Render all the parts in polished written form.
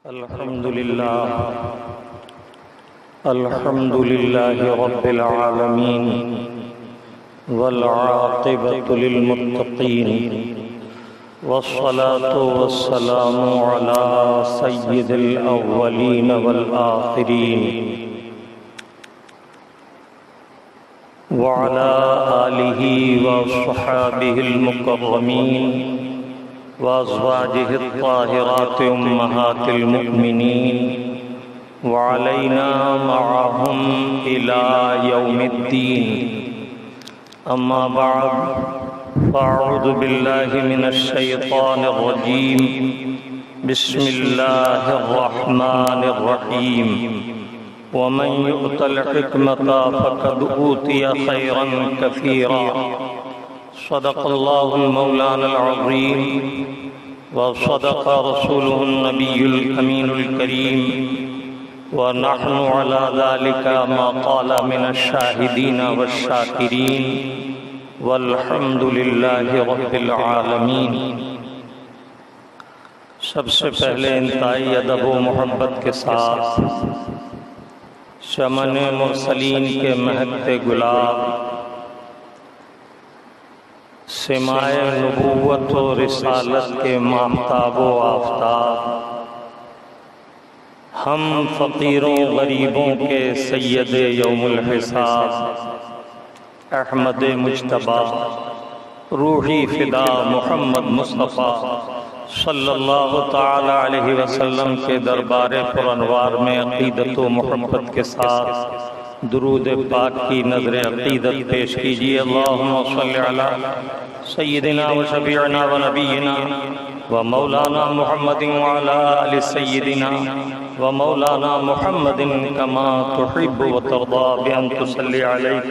الحمد لله رب العالمين والعاقبة للمتقين والصلاة والسلام على سيد الأولين والآخرين وعلى آله وصحابه المكرمين وأزواجه الطاهرات أمهات المؤمنين وعلينا معهم إلى يوم الدين. أما بعد فأعوذ بالله من الشيطان الرجيم. بسم الله الرحمن الرحيم. ومن يؤت الحكمة فقد أوتي خيرا كثيرا. صدق الله المولانا العظيم وصدق رسوله النبي الأمين الكريم ونحن على ذلك ما قال من الشاهدين والشاكرين والحمد لله رب العالمين. سب سے پہلے انتہائی ادب و محبت کے ساتھ چمن مرسلین کے مہکتے گلاب، سمائے نبوت و رسالت کے ماہتاب و آفتاب، ہم فقیروں غریبوں کے سید یوم الحساب، احمد مجتبی روحی فدا محمد مصطفیٰ صلی اللہ تعالی علیہ وسلم کے دربار پرانوار میں عقیدت و محبت کے ساتھ درود پاک کی نظر عقیدت پیش کیجیے. اللہم صلی علی سیدنا و شفیعنا و نبینا و مولانا محمد وعلی آل سیدنا و مولانا محمد کما تحب و ترضا بان تصلی علیک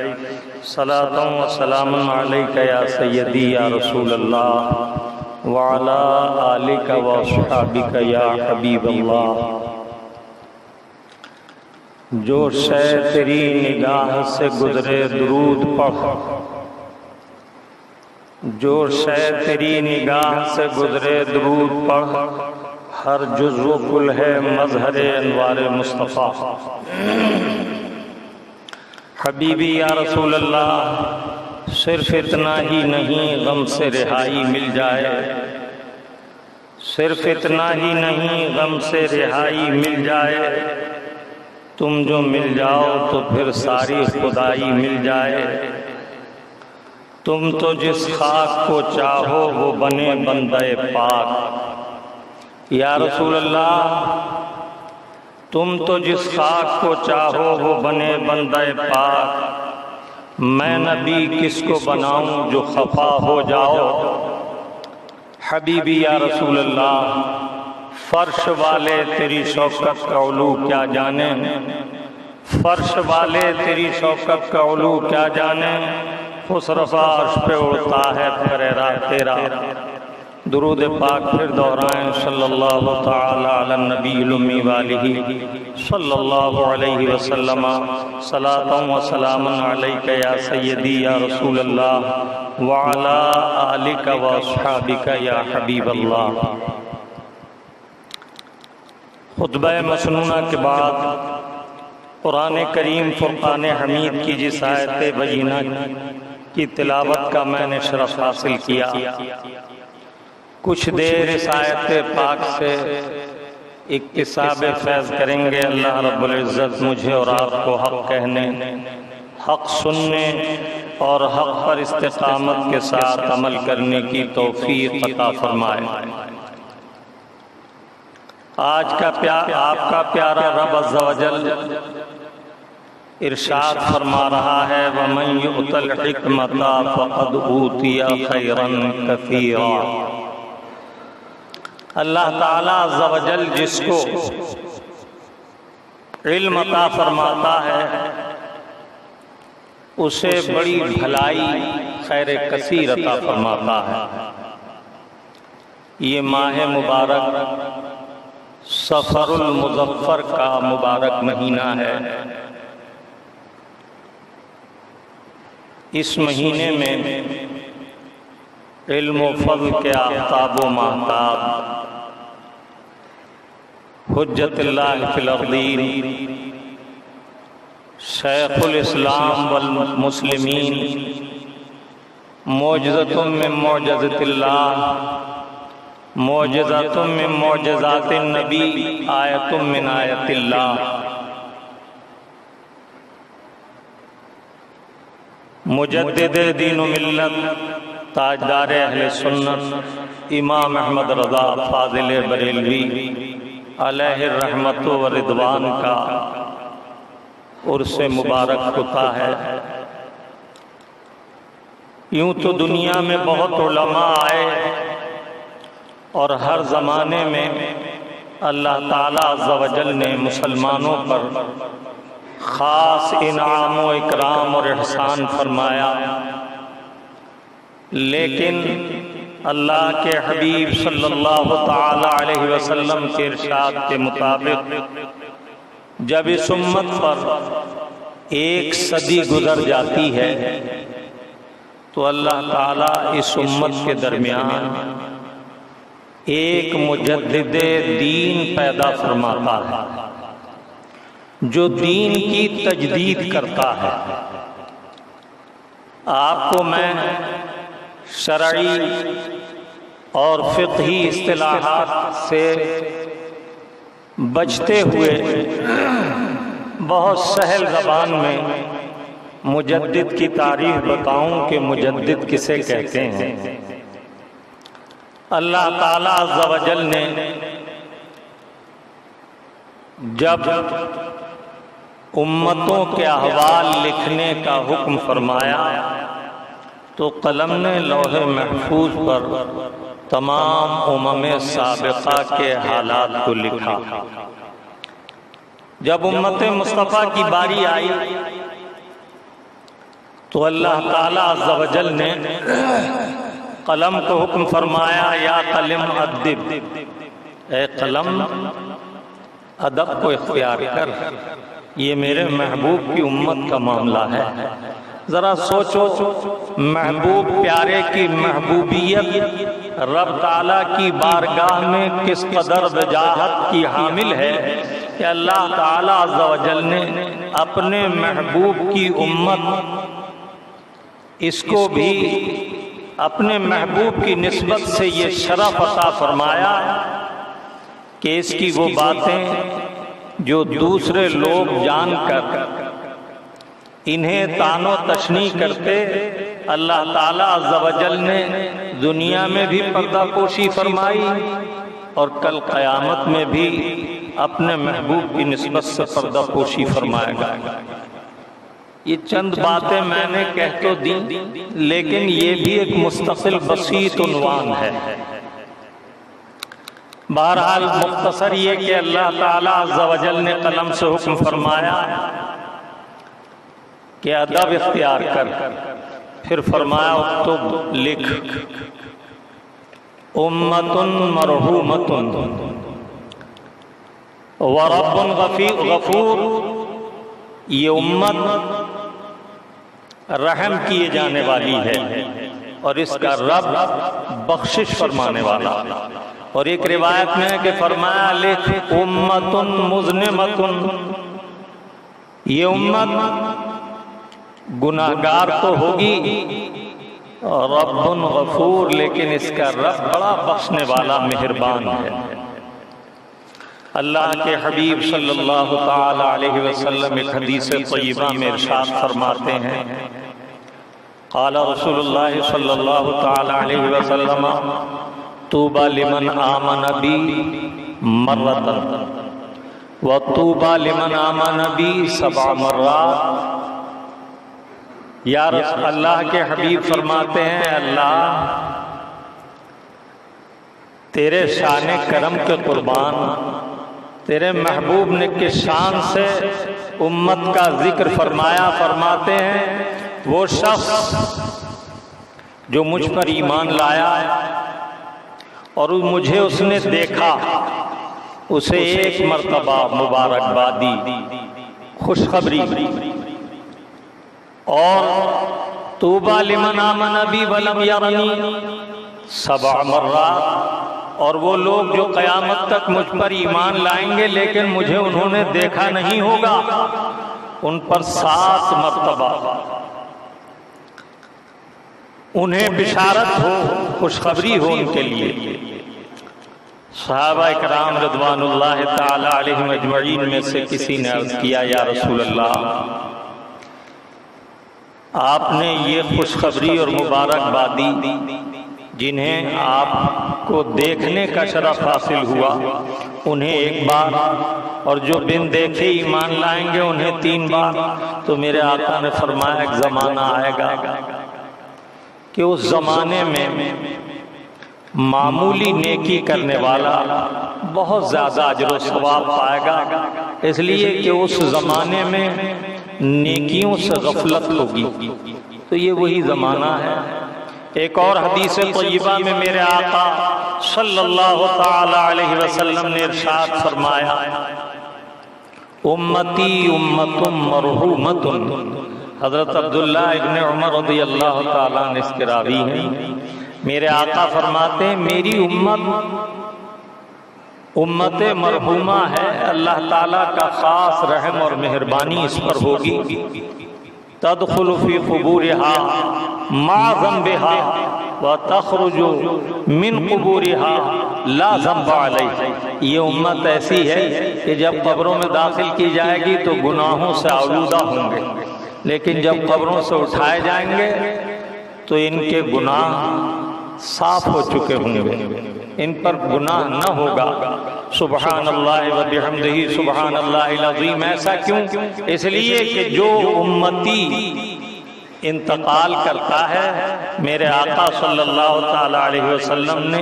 صلاة و سلام علیک یا سیدی یا رسول اللہ وعلی آلک و اصحابک یا حبیب اللہ. جو شے تیری نگاہ سے گزرے درود پڑھ، جو شے تیری نگاہ سے گزرے درود پڑھ، ہر جزو کل ہے مظہر انوار مصطفیٰ. حبیبی یا رسول اللہ، صرف اتنا ہی نہیں غم سے رہائی مل جائے، صرف اتنا ہی نہیں غم سے رہائی مل جائے، تم جو مل جاؤ تو پھر ساری خدائی مل جائے. تم تو جس خاک کو چاہو وہ بنے بندہ پاک. یا رسول اللہ، تم تو جس خاک کو چاہو وہ بنے بندہ پاک. میں نبی کس کو بناؤں جو خفا ہو جاؤ. حبیبی یا رسول اللہ، فرش والے تیری شوکت کا علو کیا جانے، فرش والے تیری شوکت کا علو کیا جانے. خسرفا عرش پہ اڑتا ہے پریرا تیرا. درود پاک پھر دہرائیں. صلی اللہ تعالی علی النبی الامی والہ صلی اللہ علیہ وسلم. صلاۃ و سلام علیک یا سیدی یا رسول اللہ وعلی آلک و اصحابک یا حبیب اللہ. خطبہ مسنونہ کے بعد قرآن کریم فرقان حمید کی جس آیت بینہ کی تلاوت کا میں نے شرف حاصل کیا، کچھ دیر اس آیت پاک سے اکتساب فیض کریں گے. اللہ رب العزت مجھے اور آپ کو حق کہنے، حق سننے اور حق پر استقامت کے ساتھ عمل کرنے کی توفیق عطا فرمائے. آج کا آپ کا پیارا رب عز و جل ارشاد فرما رہا ہے وَمَن يُؤْتَ الْحِكْمَةَ فَقَدْ أُوتِيَ خَيْرًا كَثِيرًا. اللہ تعالیٰ عز و جل جس کو علم عطا فرماتا ہے اسے بڑی بھلائی خیر کثیر عطا فرماتا ہے. یہ ماہ مبارک سفر المظفر کا مبارک مہینہ ہے. اس مہینے میں علم و فضل کے آفتاب و ماہتاب حجت اللہ فی الارضین، شیخ الاسلام والمسلمین، معجزۃ من معجزات اللہ، معجزۃ من معجزات النبی، آیۃ من آیات اللہ۔ مجدد دین و ملت، تاجدار اہل سنت، امام احمد رضا فاضل بریلوی علیہ الرحمت و رضوان کا عرس مبارک ہوتا ہے۔ یوں تو دنیا میں بہت علماء آئے اور ہر زمانے میں اللہ تعالیٰ عز و جل نے مسلمانوں پر خاص انعام و اکرام اور احسان فرمایا، لیکن اللہ کے حبیب صلی اللہ تعالی علیہ وسلم کے ارشاد کے مطابق جب اس امت پر ایک صدی گزر جاتی ہے تو اللہ تعالیٰ اس امت کے درمیان ایک مجدد دین پیدا فرماتا ہے جو دین کی تجدید کرتا ہے۔ آپ کو میں شرعی اور فقہی اصطلاحات سے بچتے ہوئے بہت سہل زبان میں مجدد کی تعریف بتاؤں کہ مجدد کسے کہتے ہیں۔ اللہ تعالیٰ عز و جل نے جب امتوں کے احوال لکھنے کا حکم فرمایا تو قلم نے لوح محفوظ پر تمام امم سابقہ کے حالات کو لکھا۔ جب امت مصطفیٰ کی باری آئی تو اللہ تعالیٰ عز و جل نے قلم کو حکم فرمایا، یا قلم ادب، اے قلم ادب کو اختیار کر، یہ میرے محبوب کی امت کا معاملہ ہے۔ ذرا سوچو، محبوب پیارے کی محبوبیت رب تعالیٰ کی بارگاہ میں کس قدر وجاہت کی حامل ہے کہ اللہ تعالیٰ عز و جل نے اپنے محبوب کی امت اس کو بھی اپنے محبوب کی نسبت سے یہ شرف عطا فرمایا کہ اس کی وہ باتیں جو دوسرے لوگ جان کر انہیں طعن و تشنیع کرتے، اللہ تعالیٰ عز و جل نے دنیا میں بھی پردہ پوشی فرمائی اور کل قیامت میں بھی اپنے محبوب کی نسبت سے پردہ پوشی فرمائے گا۔ یہ چند باتیں میں نے کہہ تو دی، لیکن یہ بھی ایک مستقل بسیط عنوان ہے۔ بہرحال مختصر یہ کہ اللہ تعالیٰ عز و جل نے قلم سے حکم فرمایا کہ ادب اختیار کر، پھر فرمایا اکتب، لکھ، امت مرحومت ورب غفور، یہ امت رحم کیے جانے والی ہے اور اس کا رب بخشش فرمانے والا۔ اور ایک روایت میں ہے کہ فرمایا لکھ، امت مذنبۃ، یہ امت گناہگار تو ہوگی رب غفور، لیکن اس کا رب بڑا بخشنے والا مہربان ہے۔ اللہ کے حبیب صلی اللہ تعالی علیہ وسلم ایک حدیث طیبہ میں ارشاد فرماتے ہیں، قال رسول اللہ صلی اللہ تعالی علیہ وسلم، طوبى لمن آمن بی مرۃ وطوبى لمن آمن بی 7 مرات۔ یا رسول اللہ کے حبیب فرماتے ہیں، اللہ تیرے شان کرم کے قربان، تیرے محبوب نے کس شان سے امت کا ذکر فرمایا، فرماتے ہیں وہ شخص جو مجھ پر ایمان لایا اور مجھے اس نے دیکھا، اسے ایک مرتبہ مبارکبادی، خوشخبری، اور طوبیٰ لمن آمن بی ولم یرنی 7 مرات، اور وہ لوگ جو قیامت تک مجھ پر ایمان لائیں گے لیکن مجھے انہوں نے دیکھا نہیں ہوگا، ان پر 7 مرتبہ انہیں بشارت ہو، خوشخبری ہو ان کے لیے۔ صحابہ کرام رضوان اللہ تعالی علیہم اجمعین میں سے کسی نے عرض کیا، یا رسول اللہ، آپ نے یہ خوشخبری اور مبارکبادی جنہیں آپ کو دیکھنے کا شرف حاصل ہوا انہیں ایک بار، اور جو بن دیکھے ایمان لائیں گے انہیں 3 بار، تو میرے آقا نے فرمایا ایک زمانہ آئے گا کہ اس زمانے میں معمولی نیکی کرنے والا بہت زیادہ اجر و ثواب پائے گا، اس لیے کہ اس زمانے میں نیکیوں سے غفلت ہوگی۔ تو یہ وہی زمانہ ہے۔ ایک اور حدیث طیبہ میں میرے آقا صلی اللہ تعالی علیہ وسلم نے ارشاد فرمایا، امتی امت مرحومت۔ حضرت عبداللہ ابن عمر رضی اللہ تعالیٰ عنہ اس کے راوی ہیں۔ میرے آقا فرماتے ہیں میری امت مرحومہ ہے، اللہ تعالیٰ کا خاص رحم اور مہربانی اس پر ہوگی۔ تدخل فی قبورها مع ذنبها وتخرج من قبورها لا ذنب علیہ۔ یہ امت ایسی ہے کہ جب قبروں میں داخل کی جائے گی تو گناہوں سے آلودہ ہوں گے، لیکن جب قبروں سے اٹھائے جائیں گے تو ان کے گناہ صاف ہو چکے ہوں گے، ان پر گناہ نہ ہوگا۔ سبحان اللہ و بحمدہ سبحان اللہ العظیم۔ ایسا کیوں؟ اس لیے کہ جو امتی انتقال کرتا ہے، میرے آقا صلی اللہ تعالی علیہ وسلم نے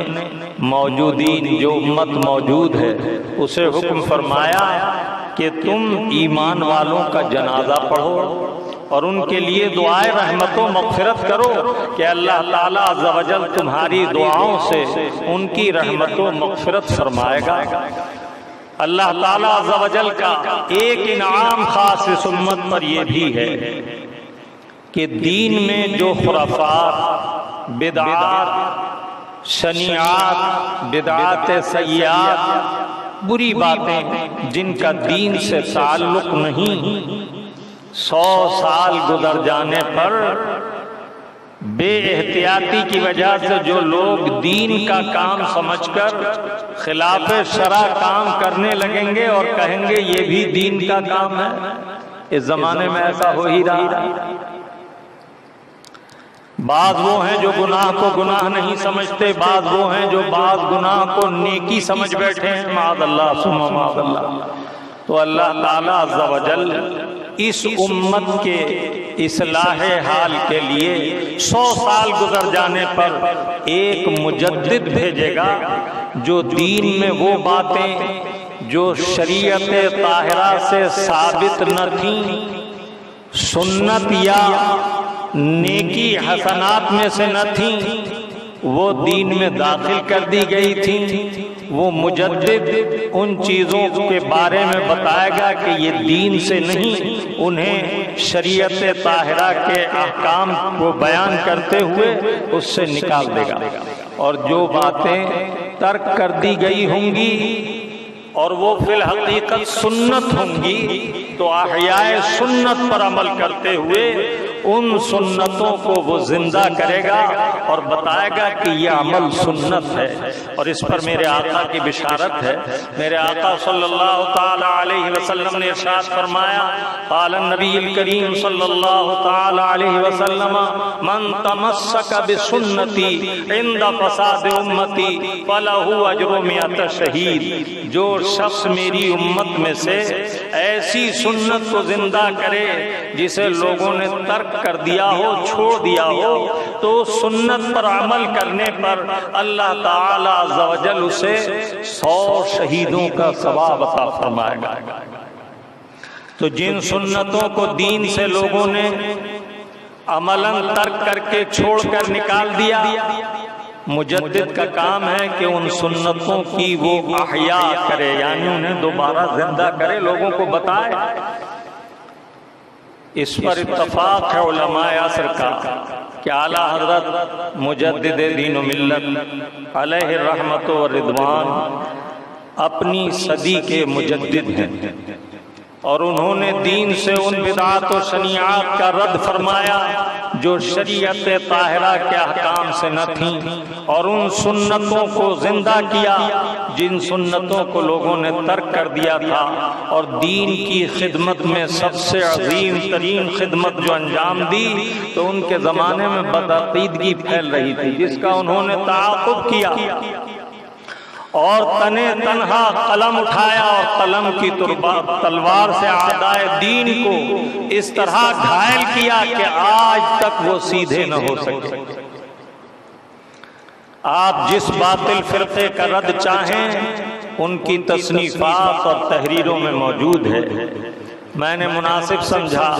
موجودین جو امت موجود ہے اسے حکم فرمایا کہ تم ایمان والوں کا جنازہ پڑھو اور ان کے لیے دعائے رحمت و مغفرت کرو کہ اللہ تعالیٰ عز و جل تمہاری دعاؤں سے ان کی رحمت و مغفرت فرمائے گا۔ اللہ تعالیٰ عز و جل کا ایک انعام خاص اس امت پر یہ بھی ہے کہ دین میں جو خرافات، بدعات، شنیعات، بدعات سیئات، بری باتیں جن کا دین سے تعلق نہیں، 100 سال گزر جانے پر بے احتیاطی کی وجہ سے جو لوگ دین کا کام سمجھ کر خلاف شرع کام کرنے لگیں گے اور کہیں گے یہ بھی دین کا کام ہے، اس زمانے میں ایسا ہو ہی رہا۔ بعض وہ ہیں جو گناہ کو گناہ نہیں سمجھتے، بعض وہ ہیں جو بعض گناہ کو نیکی سمجھ بیٹھے ہیں، معاذ اللہ ثم معاذ اللہ۔ تو اللہ تعالیٰ عز و جل اس امت کے اصلاح حال کے لیے 100 سال گزر جانے پر ایک مجدد بھیجے گا جو دین میں وہ باتیں جو شریعت طاہرہ سے ثابت نہ تھیں، سنت یا نیکی حسنات میں سے نہ تھیں، وہ دین میں داخل کر دی گئی تھیں۔ وہ مجدد ان چیزوں کے بارے میں بتائے گا کہ یہ دین سے نہیں، انہیں شریعت طاہرہ کے احکام کو بیان کرتے ہوئے اس سے نکال دے گا، اور جو باتیں ترک کر دی گئی ہوں گی اور وہ فی الحقیقت سنت ہوں گی تو احیاء سنت پر عمل کرتے ہوئے ان سنتوں کو وہ زندہ کرے گا اور بتائے گا کہ یہ عمل سنت ہے۔ اور اس پر میرے آقا کی بشارت ہے۔ میرے آقا صلی اللہ تعالی علیہ وسلم نے ارشاد فرمایا، قال النبی الکریم صلی اللہ تعالی علیہ وسلم، من تمسک بسنتی عند فساد امتی فلہ اجر 100 شہید۔ جو شخص میری امت میں سے ایسی سنت کو زندہ کرے جسے لوگوں نے ترک کر دیا ہو، چھوڑ دیا ہو، تو سنت پر عمل کرنے پر اللہ تعالی عز و جل اسے 100 شہیدوں کا ثواب عطا فرمائے گا۔ تو جن سنتوں کو دین سے لوگوں نے عملاً ترک کر کے چھوڑ کر نکال دیا، مجدد کا کام ہے کہ ان سنتوں کی وہ احیاء کرے، یعنی انہیں دوبارہ زندہ کرے، لوگوں کو بتائے۔ اس پر اتفاق ہے علماء عصر کا کہ اعلیٰ حضرت مجدد دین و ملت علیہ الرحمت و رضوان اپنی صدی کے مجدد ہیں، اور انہوں نے دین سے ان بدعات و شنیعات کا رد فرمایا جو شریعت طاہرہ کے احکام سے نہ تھیں، اور ان سنتوں کو زندہ کیا جن سنتوں کو لوگوں نے ترک کر دیا تھا، اور دین کی خدمت میں سب سے عظیم ترین خدمت جو انجام دی تو ان کے زمانے میں بدعقیدگی پھیل رہی تھی جس کا انہوں نے تعاقب کیا، اور تنے تنہا قلم اٹھایا اور قلم کی تلوار سے اعدائے دین کو اس طرح گھائل کیا کہ آج تک وہ سیدھے نہ ہو سکے۔ آپ جس باطل فرقے کا رد چاہیں ان کی تصنیفات اور تحریروں میں موجود ہے۔ میں نے مناسب سمجھا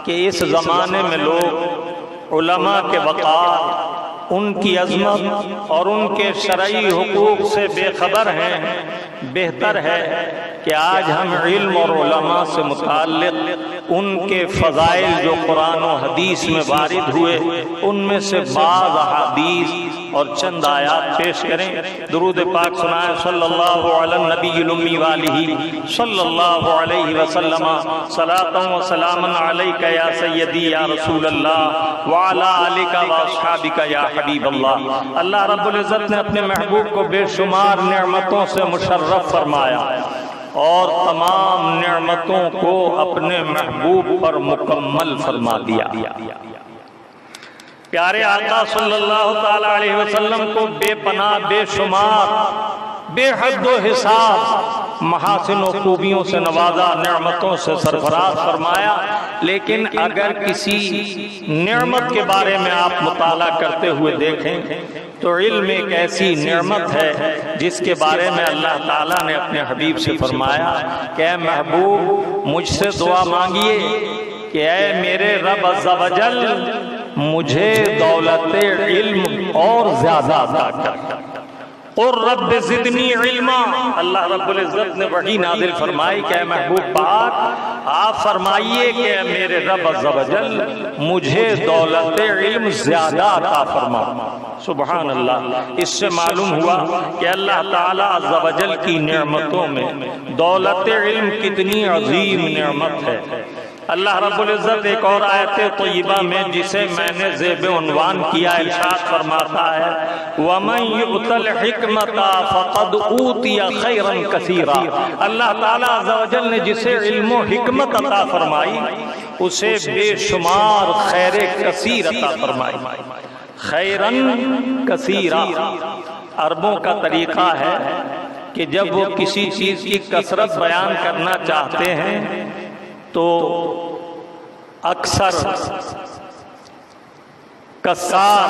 کہ اس زمانے میں لوگ علماء کے وقار، ان کی عظمت اور ان کے شرعی حقوق سے بے خبر ہیں۔ بہتر ہے کہ آج ہم علم اور علماء سے متعلق ان کے فضائل جو قرآن و حدیث میں وارد ہوئے ان میں سے بعض احادیث اور چند آیات پیش کریں۔ درود پاک سنائیں صلی اللہ علی النبی الامی والہ صلی اللہ علیہ وسلم، صلاۃ و سلام علیک یا سیدی یا رسول اللہ وعلی آلک و اصحابک یا حبیب اللہ۔ اللہ رب العزت نے اپنے محبوب کو بے شمار نعمتوں سے مشرف فرمایا اور تمام نعمتوں کو اپنے محبوب پر مکمل فرما دیا۔ پیارے آقا صلی اللہ تعالی علیہ وسلم کو بے پناہ، بے شمار، بے حد و حساب محاسن و خوبیوں سے نوازا، نعمتوں سے سرفراز فرمایا۔ لیکن اگر کسی نعمت کے بارے میں آپ مطالعہ کرتے ہوئے دیکھیں تو علم ایک ایسی نعمت ہے جس کے بارے میں اللہ تعالیٰ نے اپنے حبیب سے فرمایا کہ اے محبوب مجھ سے دعا مانگیے کہ اے میرے رب عز و جل مجھے دولت علم اور زیادہ عطا کر۔ اور رب زدنی علما، اللہ رب العزت نے وحی نازل فرمائی کہ اے محبوب پاک آپ فرمائیے کہ اے میرے رب عز و جل مجھے دولت علم زیادہ عطا فرما۔ سبحان اللہ۔ اس سے معلوم ہوا کہ اللہ تعالی عز و جل کی نعمتوں میں دولت علم کتنی عظیم نعمت ہے۔ اللہ رب العزت ایک اور آیت طیبہ میں جسے میں نے ذیل عنوان کیا ارشاد فرماتا ہے وَمَن يُؤْتَ الْحِكْمَةَ فَقَدْ أُوتِيَ خَيْرًا كَثِيرًا۔ اللہ تعالیٰ عز و جل نے جسے علم و حکمت عطا فرمائی اسے بے شمار خیر کثیر عطا فرمائی۔ خیرن کثیرا، عربوں کا طریقہ ہے کہ جب وہ کسی چیز کی کثرت بیان کرنا چاہتے ہیں تو اکثر، کثار،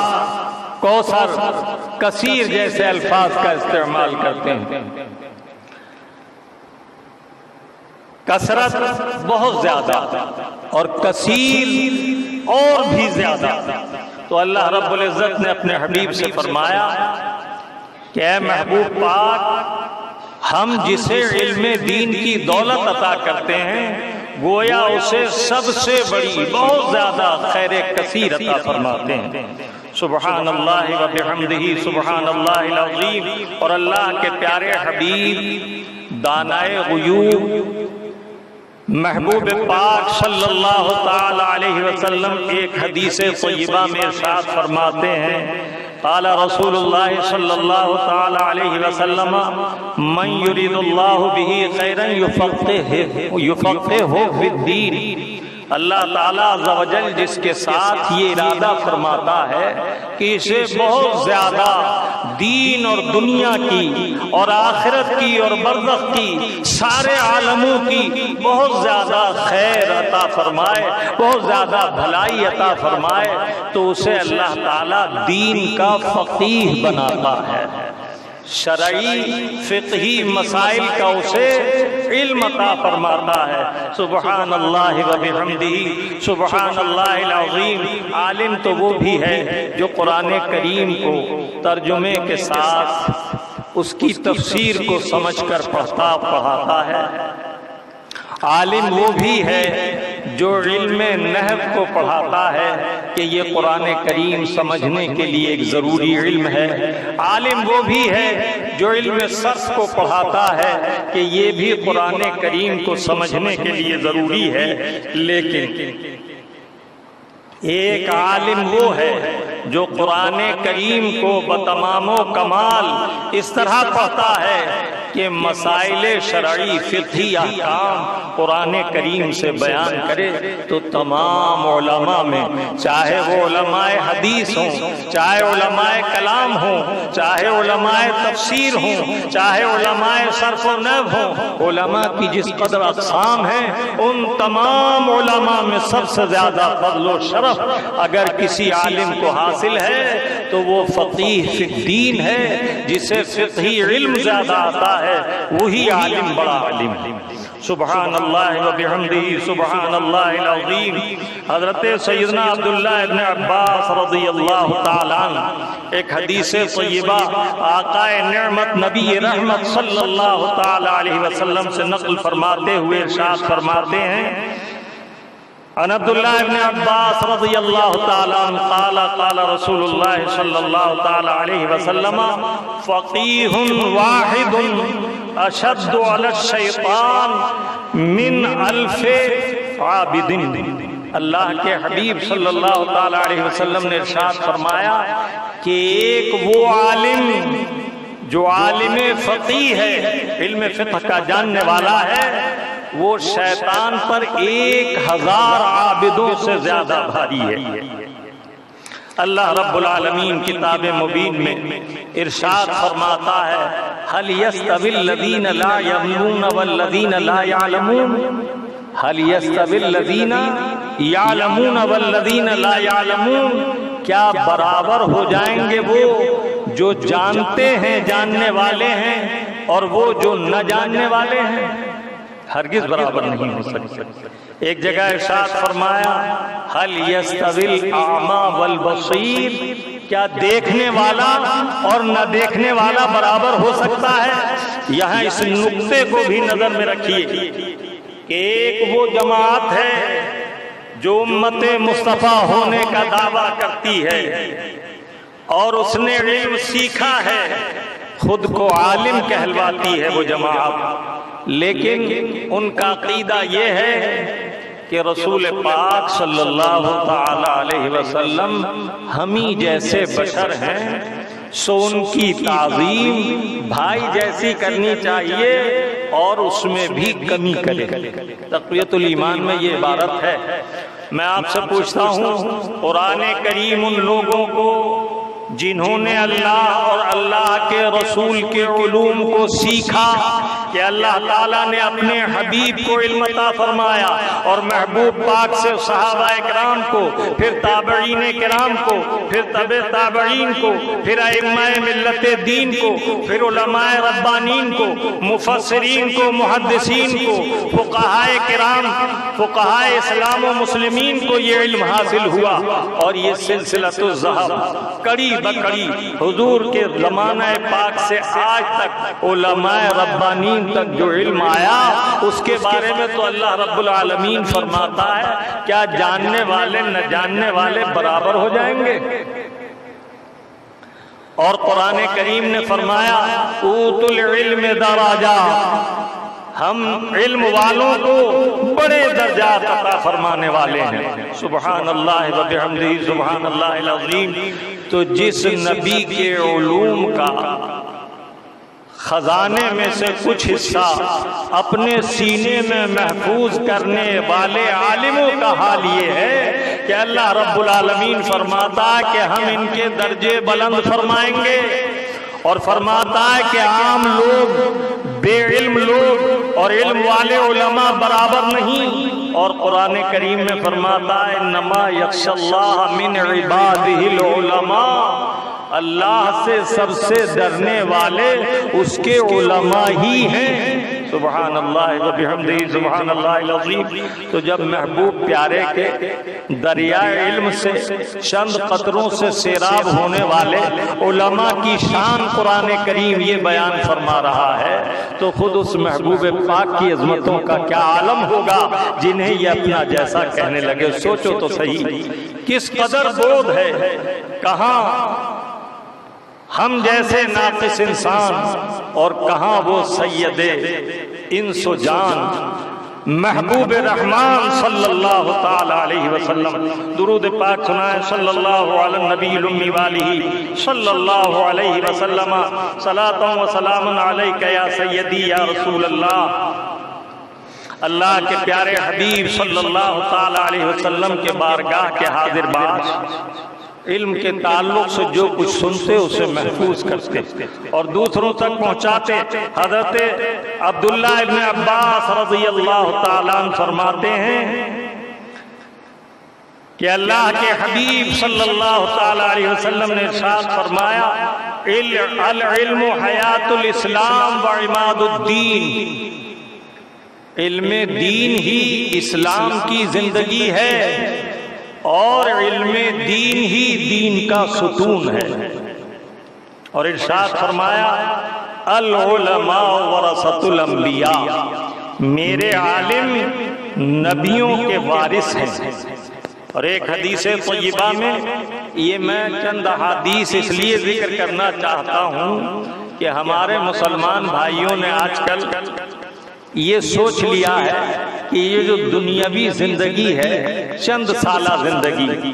کوثر، کثیر جیسے الفاظ کا استعمال کرتے ہیں۔ کثرت بہت زیادہ اور کثیر اور بھی زیادہ۔ تو اللہ رب العزت نے اپنے حبیب سے فرمایا کہ اے محبوب پاک ہم جسے علم دین کی دولت عطا کرتے ہیں گویا اسے سب سے بڑی بہت زیادہ خیر کثیر عطا فرماتے ہیں۔ سبحان اللہ و بحمدہ سبحان اللہ العظیم۔ اور اللہ کے پیارے حبیب دانائے غیوب محبوب پاک صلی اللہ تعالی علیہ وسلم ایک حدیث طیبہ میں ارشاد فرماتے ہیں قال رسول اللہ صلی اللہ تعالی علیہ وسلم من یرید اللہ بہ خیرا یفقہہ فی الدین۔ اللہ تعالیٰ عز و جل جس کے ساتھ یہ ارادہ فرماتا ہے کہ اسے بہت زیادہ دین اور دنیا کی اور آخرت کی اور برزخ کی سارے عالموں کی بہت زیادہ خیر عطا فرمائے، بہت زیادہ بھلائی عطا فرمائے تو اسے اللہ تعالیٰ دین کا فقیہ بناتا ہے، شرعی فقہی مسائل کا اسے علم عطا فرماتا ہے۔ سبحان اللہ و بحمدہ سبحان اللہ العظیم۔ عالم تو وہ بھی ہے جو قرآن کریم کو ترجمے کے ساتھ اس کی تفسیر کو سمجھ کر پڑھاتا ہے۔ عالم وہ بھی ہے جو علم نحو کو پڑھاتا ہے کہ یہ قرآن کریم سمجھنے کے لیے ایک ضروری علم ہے، عالم وہ بھی ہے جو علم صرف کو پڑھاتا ہے کہ یہ بھی قرآن کریم کو سمجھنے کے لیے ضروری ہے، لیکن ایک عالم وہ ہے جو قرآن کریم کو بتمام و کمال اس طرح پڑھتا ہے کہ مسائل شرعی فقہی احکام قرآن کریم سے بیان کرے، تو تمام علماء میں، چاہے وہ علماء حدیث ہوں، چاہے علماء کلام ہوں، چاہے علماء تفسیر ہوں، چاہے علماء صرف و نحو ہوں، علماء کی جس قدر اقسام ہیں، ان تمام علماء میں سب سے زیادہ فضل و شرف اگر کسی عالم کو حاصل ہے تو وہ فقیہ فی الدین ہے، جسے فقہی علم زیادہ آتا ہے، وہی عالم بڑا عالم ہے۔ سبحان اللہ و بحمدہ سبحان اللہ العظیم۔ حضرت سیدنا عبداللہ ابن عباس رضی اللہ تعالیٰ عنہ ایک حدیث طیبہ آقا نعمت نبی رحمت صلی اللہ تعالیٰ علیہ وسلم سے نقل فرماتے ہوئے ارشاد فرماتے ہیں، عن عبداللہ ابن عباس رضی اللہ تعالیٰ عنہ قال قال رسول اللہ صلی اللہ تعالیٰ علیہ وسلم فقیہ واحد اشد علی الشیطان من الف عابد۔ اللہ کے حبیب صلی اللہ تعالیٰ علیہ وسلم نے ارشاد فرمایا کہ ایک وہ عالم جو عالم فقیہ ہے، علم فقہ کا جاننے والا ہے، وہ شیطان پر 1000 عابدوں سے زیادہ بھاری ہے۔ اللہ رب العالمین کتاب مبین میں ارشاد فرماتا ہے، هل يستوي الذين لا يعلمون والذين لا يعلمون، هل يستوي الذين يعلمون والذين لا يعلمون، کیا برابر ہو جائیں گے وہ جو جانتے ہیں، جاننے والے ہیں، اور وہ جو نہ جاننے والے ہیں؟ ہرگز برابر نہیں ہو سکتے۔ ایک جگہ ارشاد فرمایا، هل يستوي الاعمى والبصير، کیا دیکھنے والا اور نہ دیکھنے والا برابر ہو سکتا ہے؟ یہاں اس نقطے کو بھی نظر میں رکھیے کہ ایک وہ جماعت ہے جو امت مصطفیٰ ہونے کا دعویٰ کرتی ہے اور اس نے علم سیکھا ہے، خود کو عالم کہلواتی ہے وہ جماعت، لیکن ان کا عقیدہ یہ ہے کہ رسول پاک صلی اللہ تعالی علیہ وسلم ہمیں جیسے بشر ہیں، سو ان کی تعظیم بھائی جیسی کرنی چاہیے اور اس میں بھی کمی کرے۔ تقویۃ الایمان میں یہ عبارت ہے۔ میں آپ سے پوچھتا ہوں، قرآن کریم ان لوگوں کو جنہوں نے اللہ اور اللہ کے رسول کے علوم کو سیکھا کہ اللہ تعالیٰ نے اپنے حبیب کو علم عطا فرمایا اور محبوب پاک سے صحابہ کرام کو، پھر تابعین کرام کو، پھر تبع تابعین کو، پھر ائمہ ملت دین کو، پھر علماء ربانین کو، مفسرین کو، محدثین کو، فقہائے کرام، فقہائے اسلام و مسلمین کو یہ علم حاصل ہوا، اور یہ سلسلۃ الذھب کڑی بکڑی حضور کے زمانہ پاک سے آج تک علماء ربانین تک جو علم آیا، اس کے بارے میں تو اللہ رب العالمین فرماتا ہے، کیا جاننے والے نہ جاننے والے برابر ہو جائیں گے؟ اور قرآن کریم نے فرمایا، اوتوا العلم درجات، ہم علم والوں کو بڑے درجات عطا فرمانے والے ہیں۔ سبحان اللہ و بحمدہ سبحان اللہ العظیم۔ تو جس نبی کے علوم کا خزانے میں سے کچھ حصہ اپنے سینے میں محفوظ کرنے والے عالموں کا حال یہ ہے کہ اللہ رب العالمین فرماتا ہے کہ ہم ان کے درجے بلند فرمائیں گے، اور فرماتا ہے کہ عام لوگ، بے علم لوگ اور علم والے علماء برابر نہیں، اور قرآن کریم میں فرماتا ہے انما یخشی اللہ من عبادہ العلماء، اللہ سے سب سے ڈرنے والے اس کے علماء ہی ہیں۔ سبحان اللہ و بحمدہ سبحان اللہ العظیم۔ تو جب محبوب پیارے کے دریائے علم سے چند قطروں سے سیراب ہونے والے علماء کی شان قرآن کریم یہ بیان فرما رہا ہے، تو خود اس محبوب پاک کی عظمتوں کا کیا عالم ہوگا جنہیں یہ اپنا جیسا کہنے لگے۔ سوچو تو صحیح کس قدر بودھ ہے، کہاں ہم جیسے ناقص انسان اور کہاں وہ سید انس و جان محبوب رحمان صلی اللہ تعالی علیہ وسلم۔ درود پاک سنائیں صلی اللہ علی النبی الامی والہ صلی اللہ علیہ وسلم۔ صلاۃ و سلام علیک یا سیدی یا رسول اللہ۔ اللہ کے پیارے حبیب صلی اللہ تعالی علیہ وسلم کے بارگاہ کے حاضر باش علم کے تعلق سے جو کچھ سنتے اسے محفوظ کرتے اور دوسروں تک پہنچاتے۔ حضرت عبداللہ ابن عباس رضی اللہ تعالیٰ عنہ فرماتے ہیں کہ اللہ کے حبیب صلی اللہ تعالیٰ علیہ وسلم نے ارشاد فرمایا، العلم حیات الاسلام و عماد الدین۔ علم دین ہی اسلام کی زندگی ہے اور علم دین ہی دین کا ستون ہے۔ اور ارشاد فرمایا، العلماء ورثۃ الانبیاء، میرے عالم نبیوں کے وارث ہیں۔ اور ایک حدیث طیبہ میں یہ میں چند احادیث اس لیے ذکر کرنا چاہتا ہوں کہ ہمارے مسلمان بھائیوں نے آج کل یہ سوچ لیا ہے کہ یہ جو دنیاوی زندگی ہے چند سالہ زندگی،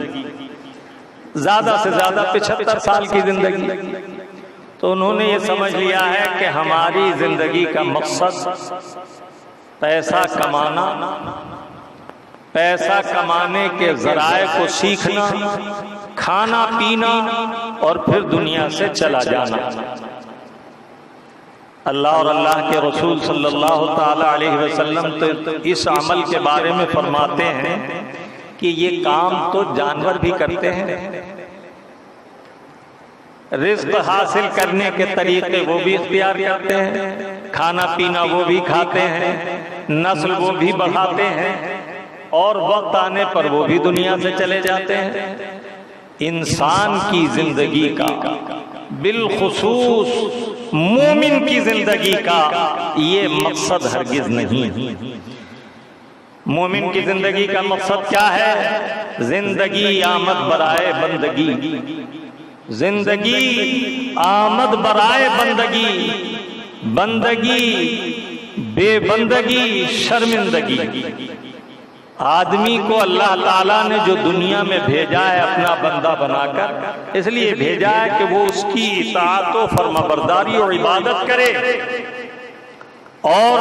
زیادہ سے زیادہ 75 سال کی زندگی، تو انہوں نے یہ سمجھ لیا ہے کہ ہماری زندگی کا مقصد پیسہ کمانا، پیسہ کمانے کے ذرائع کو سیکھنا، کھانا پینا اور پھر دنیا سے چلا جانا۔ اللہ اور اللہ کے رسول صلی اللہ تعالی علیہ وسلم تو اس عمل کے بارے میں فرماتے ہیں کہ یہ کام تو جانور بھی کرتے ہیں، رزق حاصل کرنے کے طریقے وہ بھی اختیار کرتے ہیں، کھانا پینا وہ بھی کھاتے ہیں، نسل وہ بھی بڑھاتے ہیں، اور وقت آنے پر وہ بھی دنیا سے چلے جاتے ہیں۔ انسان کی زندگی کا، بالخصوص مومن کی زندگی کا یہ مقصد ہرگز نہیں۔ مومن کی زندگی کا مقصد کیا ہے؟ زندگی آمد برائے بندگی، زندگی آمد برائے بندگی، بندگی بے بندگی شرمندگی۔ آدمی کو اللہ تعالیٰ نے جو دنیا میں بھیجا ہے اپنا بندہ بنا کر، اس لیے بھیجا ہے کہ وہ اس کی اطاعت و فرمانبرداری اور عبادت کرے، اور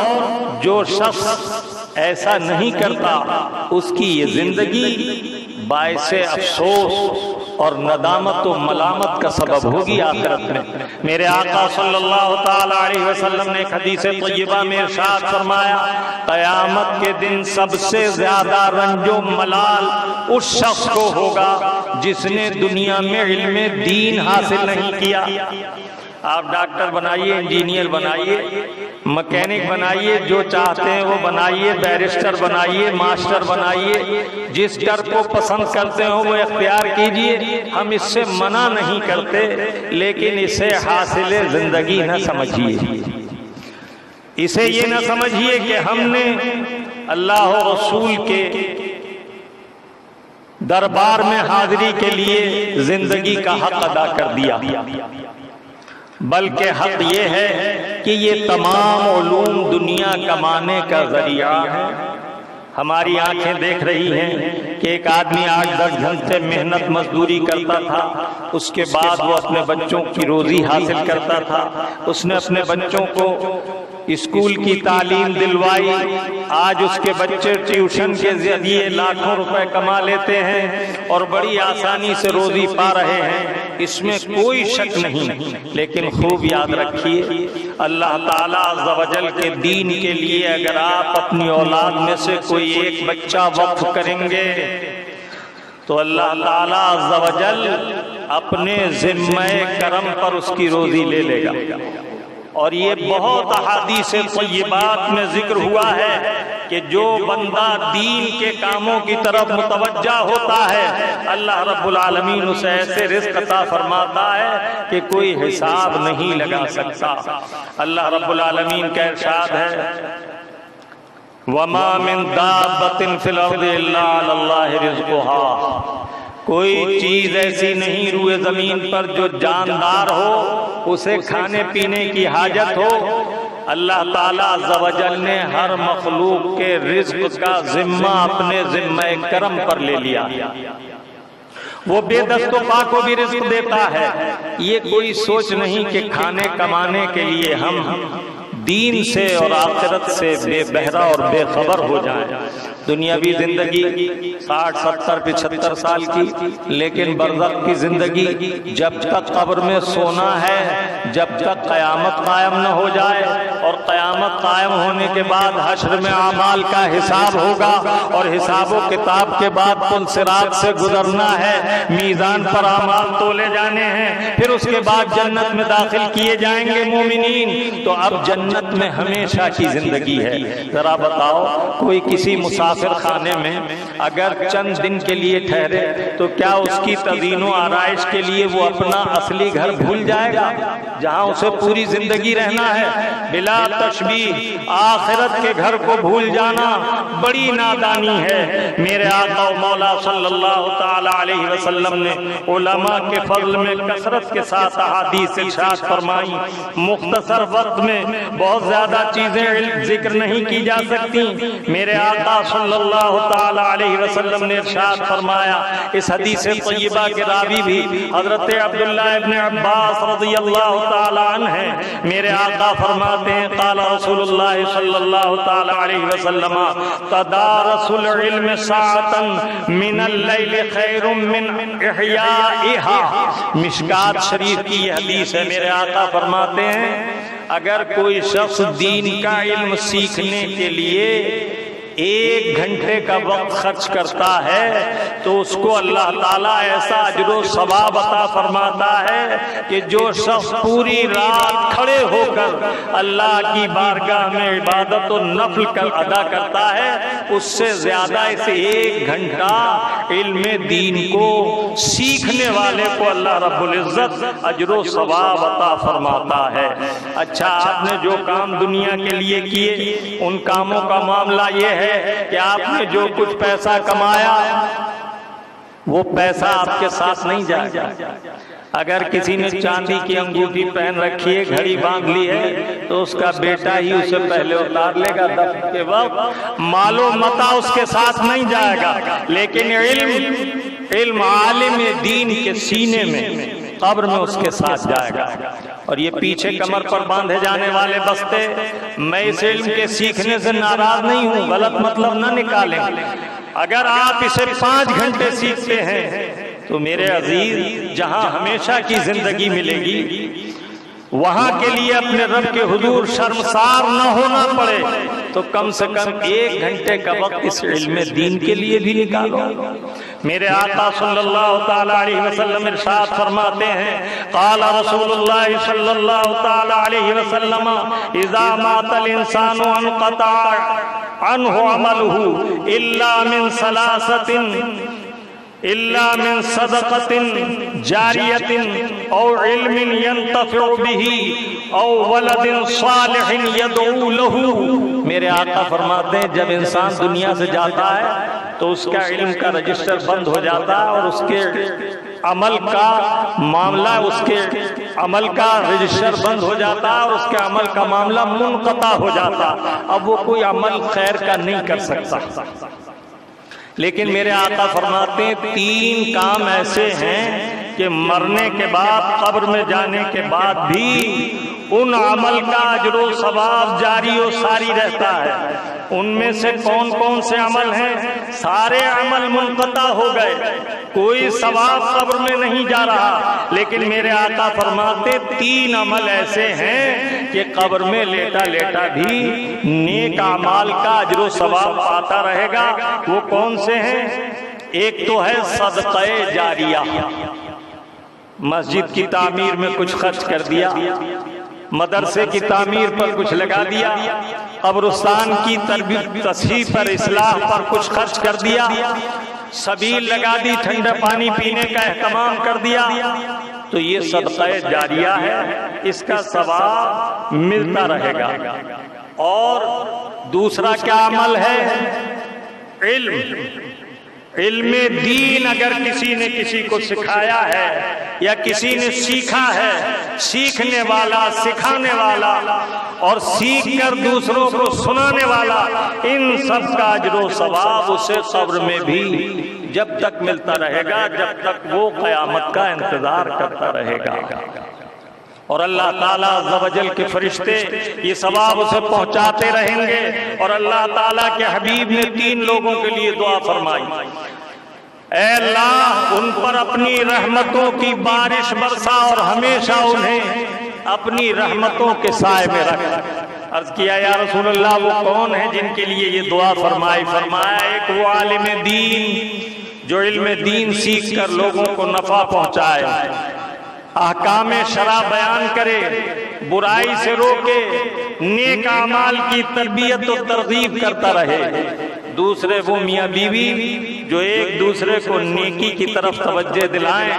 جو شخص ایسا نہیں کرتا اس کی یہ زندگی باعث افسوس اور ندامت و ملامت کا سبب ہوگی آخرت میں۔ میرے آقا صلی اللہ تعالی علیہ وسلم نے حدیث طیبہ میں ارشاد فرمایا، قیامت کے دن سب سے زیادہ رنج و ملال اس شخص کو ہوگا جس نے دنیا میں علم دین حاصل نہیں کیا۔ آپ ڈاکٹر بنائیے، انجینئر بنائیے، مکینک بنائیے، جو چاہتے ہیں وہ بنائیے، بیرسٹر بنائیے، ماسٹر بنائیے، جس ڈر کو پسند کرتے ہو وہ اختیار کیجئے، ہم اس سے منع نہیں کرتے، لیکن اسے حاصل زندگی نہ سمجھیے، اسے یہ نہ سمجھیے کہ ہم نے اللہ و رسول کے دربار میں حاضری کے لیے زندگی کا حق ادا کر دیا، بلکہ حق یہ ہے کہ یہ تمام علوم دنیا کمانے کا ذریعہ ہے۔ ہماری آنکھیں دیکھ رہی ہیں کہ ایک آدمی 8-10 گھنٹے محنت مزدوری کرتا تھا، اس کے بعد وہ اپنے بچوں کی روزی حاصل کرتا تھا، اس نے اپنے بچوں کو اسکول کی تعلیم دلوائی، آج اس کے بچے ٹیوشن کے ذریعے لاکھوں روپے کما لیتے ہیں اور بڑی آسانی سے روزی پا رہے ہیں، اس میں کوئی شک نہیں۔ لیکن خوب یاد رکھیے، اللہ تعالیٰ عز و جل کے دین کے لیے اگر آپ اپنی اولاد میں سے کوئی ایک بچہ وقف کریں گے تو اللہ تعالیٰ عز و جل اپنے ذمہ کرم پر اس کی روزی لے لے گا، اور یہ بہت احادیث طیبات میں ذکر ہوا ہے کہ جو بندہ دین کے کاموں کی طرف متوجہ ہوتا ہے اللہ رب العالمین اسے ایسے رزق عطا فرماتا ہے کہ کوئی حساب نہیں لگا سکتا۔ اللہ رب العالمین کا ارشاد ہے وَمَا مِن دَابَّةٍ فِي الْأَرْضِ إِلَّا عَلَى اللَّهِ رِزْقُهَا، کوئی چیز ایسی نہیں روئے زمین پر جو جاندار ہو اسے کھانے پینے کی حاجت ہو۔ اللہ تعالیٰ عز و جل نے ہر مخلوق کے رزق کا ذمہ اپنے ذمہ کرم پر لے لیا۔ وہ بے دست و پا کو بھی رزق دیتا ہے۔ یہ کوئی سوچ نہیں کہ کھانے کمانے کے لیے ہم دین سے اور آخرت سے بے بہرہ اور بے خبر ہو جائیں۔ دنیاوی زندگی 60 70 75 سال کی، لیکن برزخ کی زندگی جب تک قبر میں سونا ہے، جب تک قیامت قائم نہ ہو جائے، اور قیامت قائم ہونے کے بعد حشر میں اعمال کا حساب ہوگا، اور حساب و کتاب کے بعد پل صراط سے گزرنا ہے، میزان پر اعمال تولے جانے ہیں، پھر اس کے بعد جنت میں داخل کیے جائیں گے مومنین۔ تو اب جنت میں ہمیشہ کی زندگی ہے۔ ذرا بتاؤ کوئی کسی مسافر خانے میں اگر چند دن کے لیے ٹھہرے تو کیا اس کی تزئین و آرائش کے لیے وہ اپنا اصلی گھر بھول جائے گا جہاں اسے پوری زندگی رہنا ہے؟ بلا تشبیہ آخرت کے گھر کو بھول جانا بڑی نادانی ہے۔ میرے آقا و مولا صلی اللہ تعالی علیہ وسلم نے علماء کے فضل میں کثرت کے ساتھ احادیث ارشاد فرمائی۔ مختصر وقت میں بہت زیادہ چیزیں ذکر نہیں کی جا سکتی۔ میرے آقا صلی اللہ تعالی علیہ وسلم نے ارشاد فرمایا، اس حدیث طیبہ کے راوی بھی حضرت عبداللہ ابن عباس رضی اللہ تعالی عنہ ہیں۔ میرے آقا فرماتے ہیں قال رسول اللہ صلی اللہ تعالی علیہ وسلم تدارس العلم ساعة من اللیل خیر من احیائها۔ مشکات شریف کی یہ حدیث ہے۔ میرے آقا فرماتے ہیں اگر کوئی شخص دین کا علم سیکھنے کے لیے 1 گھنٹے کا وقت خرچ کرتا ہے تو اس کو اللہ تعالیٰ ایسا اجر و ثواب عطا فرماتا ہے کہ جو شخص پوری رات کھڑے ہو کر اللہ کی بارگاہ میں عبادت و نفل ادا کرتا ہے اس سے زیادہ اس 1 گھنٹہ علم دین کو سیکھنے والے کو اللہ رب العزت اجر و ثواب عطا فرماتا ہے۔ اچھا، آپ نے جو کام دنیا کے لیے کیے ان کاموں کا معاملہ یہ ہے کہ آپ نے جو کچھ پیسہ کمایا وہ پیسہ آپ کے ساتھ نہیں جائے گا۔ اگر کسی نے چاندی کی انگوٹھی پہن رکھی ہے، گھڑی باندھ لی ہے، تو اس کا بیٹا ہی اسے پہلے اتار لے گا دفن کے وقت، مال و متاع اس کے ساتھ نہیں جائے گا، لیکن علم عالم دین کے سینے میں قبر میں اس کے ساتھ جائے گا۔ اور یہ پیچھے کمر پر باندھے جانے والے بستے، میں اس علم کے سیکھنے سے ناراض نہیں ہوں، غلط مطلب نہ نکالیں۔ اگر آپ اسے 5 گھنٹے سیکھتے ہیں تو میرے عزیز جہاں ہمیشہ کی زندگی ملے گی وہاں کے لیے اپنے رب کے حضور شرمسار نہ ہونا پڑے تو کم سے کم 1 گھنٹے کا وقت اس علم دین کے لیے بھی نکالو۔ میرے آقا صلی اللہ تعالی علیہ وسلم ارشاد فرماتے ہیں قال رسول اللہ صلی اللہ تعالی علیہ وسلم اذا مات الانسان انقطع عنہ عملہ الا من صدقۃ جاریۃ او علم ينتفع به او ولد صالح يدعو له۔ میرے آقا فرماتے ہیں جب انسان دنیا سے جاتا ہے تو اس کا علم کا رجسٹر بند ہو جاتا ہے اور اس کے عمل کا معاملہ، اس کے عمل کا رجسٹر بند ہو جاتا ہے اور اس کے عمل کا معاملہ منقطع ہو جاتا، اب وہ کوئی عمل خیر کا نہیں کر سکتا۔ لیکن میرے آقا فرماتے ہیں 3 کام ایسے ہیں کہ مرنے کے بعد، قبر میں جانے کے بعد بھی ان عمل کا اجر و ثواب جاری و ساری رہتا ہے۔ ان میں سے کون کون سے عمل ہیں؟ سارے عمل منقطع ہو گئے، کوئی ثواب قبر میں نہیں جا رہا، لیکن میرے آقا فرماتے 3 عمل ایسے ہیں کہ قبر میں لیٹا لیٹا بھی نیک اعمال کا اجر و ثواب پاتا رہے گا۔ وہ کون سے ہیں؟ ایک تو ہے صدقہ جاریہ، مسجد کی تعمیر میں کچھ خرچ کر دیا، مدرسے کی تعمیر پر کچھ لگا دیا، قبرستان کی تصحیح پر، اصلاح پر کچھ خرچ کر دیا، سبیل لگا دی، ٹھنڈا پانی پینے کا اہتمام کر دیا، تو یہ صدقہ جاریہ ہے، اس کا ثواب ملتا رہے گا۔ اور دوسرا کیا عمل ہے؟ علم دین اگر کسی نے کسی کو سکھایا ہے یا کسی نے سیکھا ہے، سیکھنے والا، سکھانے والا اور سیکھ کر دوسروں کو سنانے والا، ان سب کا اجر و ثواب اسے قبر میں بھی جب تک ملتا رہے گا جب تک وہ قیامت کا انتظار کرتا رہے گا۔ اور اللہ تعالیٰ عز و جل کے فرشتے یہ ثواب اسے پہنچاتے رہیں گے۔ اور اللہ تعالیٰ کے حبیب نے 3 لوگوں کے لیے دعا فرمائی، اے اللہ ان پر اپنی رحمتوں کی بارش برسا اور ہمیشہ انہیں اپنی رحمتوں کے سائے میں رکھ۔ عرض کیا یا رسول اللہ وہ کون ہیں جن کے لیے یہ دعا فرمائی؟ فرمایا ایک وہ عالم دین جو علم دین سیکھ کر لوگوں کو نفع پہنچائے، احکام شرع بیان کرے، برائی سے روکے، نیک اعمال کی تربیت و ترغیب کرتا رہے۔ دوسرے وہ میاں بیوی جو ایک دوسرے کو نیکی کی طرف توجہ دلائیں،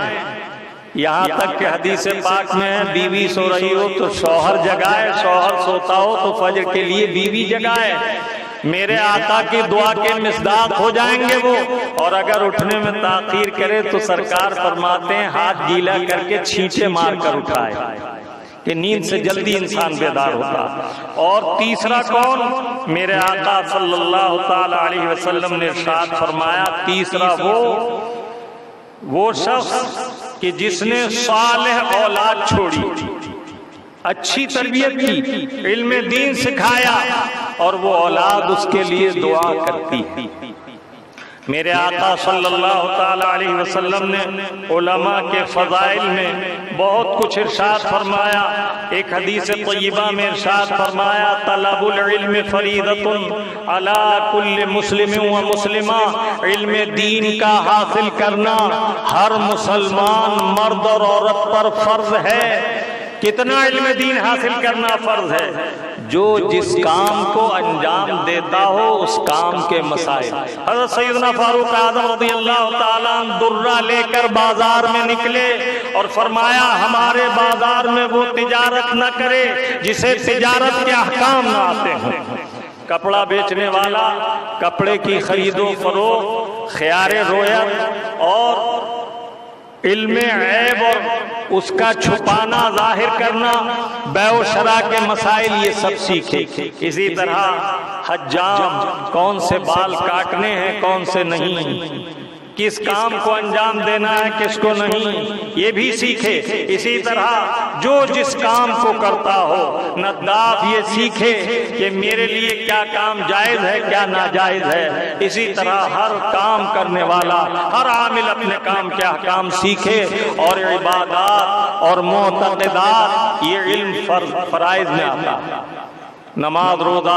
یہاں تک کہ حدیث پاک میں ہے بیوی سو رہی ہو تو شوہر جگائے، شوہر سوتا ہو تو فجر کے لیے بیوی جگائے۔ میرے آقا کی دعا کے مصداق ہو جائیں گے وہ، اور اگر اٹھنے میں تاخیر کرے تو سرکار فرماتے ہیں ہاتھ گیلا کر کے چھینٹے مار کر اٹھائے کہ نیند سے جلدی انسان بیدار ہوتا۔ اور تیسرا کون؟ میرے آقا صلی اللہ تعالی علیہ وسلم نے ارشاد فرمایا تیسرا وہ شخص کہ جس نے صالح اولاد چھوڑی، اچھی تربیت کی، علم دین سکھایا اور وہ اولاد اس کے لیے دعا کرتی ہے۔ میرے آقا صلی اللہ تعالی علیہ وسلم نے علماء کے فضائل میں بہت کچھ ارشاد فرمایا۔ ایک حدیث طیبہ میں ارشاد فرمایا طلب العلم فریضۃ علی کل مسلم و مسلمہ، علم دین کا حاصل کرنا ہر مسلمان مرد اور عورت پر فرض ہے۔ کتنا علم دین حاصل کرنا فرض ہے؟ جو جس کام کو انجام دیتا ہو اس کام کے مسائل۔ حضرت سیدنا فاروق اعظم رضی اللہ تعالیٰ عنہ درہ لے کر بازار میں نکلے اور فرمایا ہمارے بازار میں وہ تجارت نہ کرے جسے تجارت کے احکام نہ آتے ہوں۔ کپڑا بیچنے والا کپڑے کی خرید و فروخت، خیار رویت اور علم عیب اور اس کا چھپانا ظاہر کرنا، بیع و شرع کے مسائل، یہ سب سیکھے۔ اسی طرح حجام کون سے بال کاٹنے ہیں کون سے نہیں، کس کام کو انجام دینا ہے کس کو نہیں، یہ بھی سیکھے۔ اسی طرح جو جس کام کو کرتا ہو، نداف یہ سیکھے کہ میرے لیے کیا کام جائز ہے کیا ناجائز ہے۔ اسی طرح ہر کام کرنے والا، ہر عامل اپنے کام کے احکام سیکھے اور عبادات اور معتقدات، یہ علم فرائض میں آتا ہے۔ نماز، روزہ،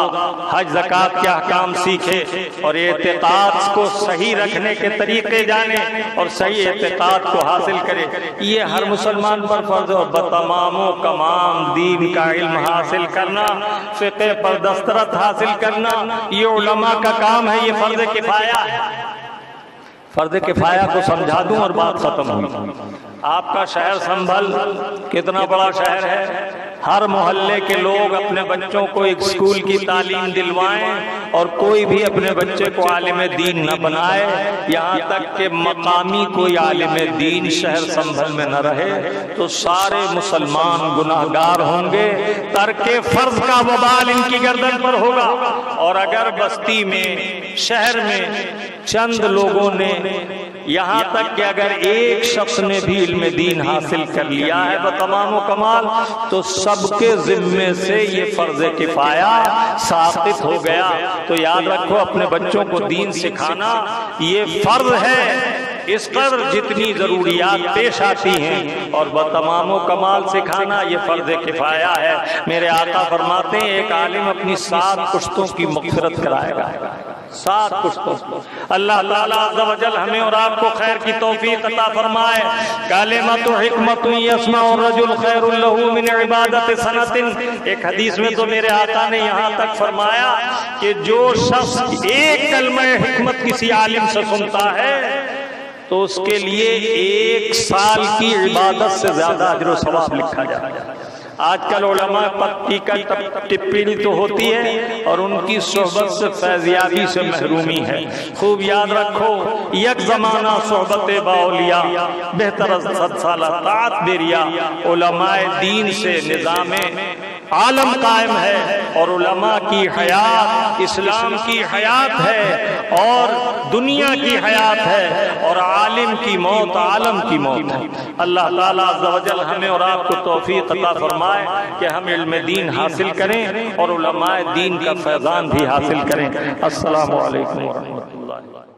حج، زکوٰۃ کے احکام سیکھے اور اعتقاد کو صحیح رکھنے کے طریقے جانے اور صحیح اعتقاد کو حاصل کرے۔ یہ ہر مسلمان پر فرض ہے۔ اور بتمام و کمام دین کا علم حاصل کرنا، فقہ پر دسترس حاصل کرنا، یہ علماء کا کام ہے، یہ فرض کفایہ ہے۔ فرض کفایہ کو سمجھا دوں اور بات ختم ہوئی۔ آپ کا شہر سنبھل کتنا بڑا شہر ہے، ہر محلے کے لوگ اپنے بچوں کو ایک اسکول کی تعلیم دلوائیں اور کوئی بھی اپنے بچے کو عالم دین نہ بنائے، یہاں تک کہ مقامی کوئی عالم دین شہر سنبھل میں نہ رہے تو سارے مسلمان گناہگار ہوں گے، ترک فرض کا وبال ان کی گردن پر ہوگا۔ اور اگر بستی میں، شہر میں چند لوگوں نے، یہاں تک کہ اگر ایک شخص نے بھی علم دین حاصل کر لیا ہے بتمام و کمال، تو سب کے ذمے سے یہ فرض کفایہ ساقط ہو گیا۔ تو یاد رکھو اپنے بچوں کو دین سکھانا یہ فرض ہے۔ اس قدر جتنی ضروریات پیش آتی ہیں، اور بتمام و کمال سکھانا یہ فرض کفایہ ہے۔ میرے آقا فرماتے ہیں ایک عالم اپنی 7 پشتوں کی مغفرت کرائے گا، 7 پشتوں۔ اللہ تعالیٰ عز و جل ہمیں اور آپ کو خیر کی توفیق عطا فرمائے۔ کلمۃ حکمت یسمع الرجل خیر له من عبادت سنۃ۔ ایک حدیث میں تو میرے آقا نے یہاں تک فرمایا کہ جو شخص ایک کلمہ حکمت کسی عالم سے سنتا ہے تو اس کے لیے 1 سال کی عبادت سے زیادہ اجر و ثواب لکھا جاتا ہے۔ آج کل علماء پتی کا ٹپڑی تو ہوتی ہے اور ان کی صحبت سے فیضیابی سے محرومی ہے۔ خوب یاد رکھو، یک زمانہ صحبت باولیاء بہتر از 100 سالہ طاعت بیریا۔ علماء دین سے نظام عالم قائم ہے، اور علماء کی حیات اسلام کی حیات ہے اور دنیا کی حیات ہے، اور عالم کی موت عالم کی موت ہے۔ اللہ تعالیٰ عز و جل ہمیں اور آپ کو توفیق عطا فرمائے کہ ہم علم دین حاصل کریں اور علماء دین کا فیضان بھی حاصل کریں۔ السلام علیکم ورحمۃ اللہ۔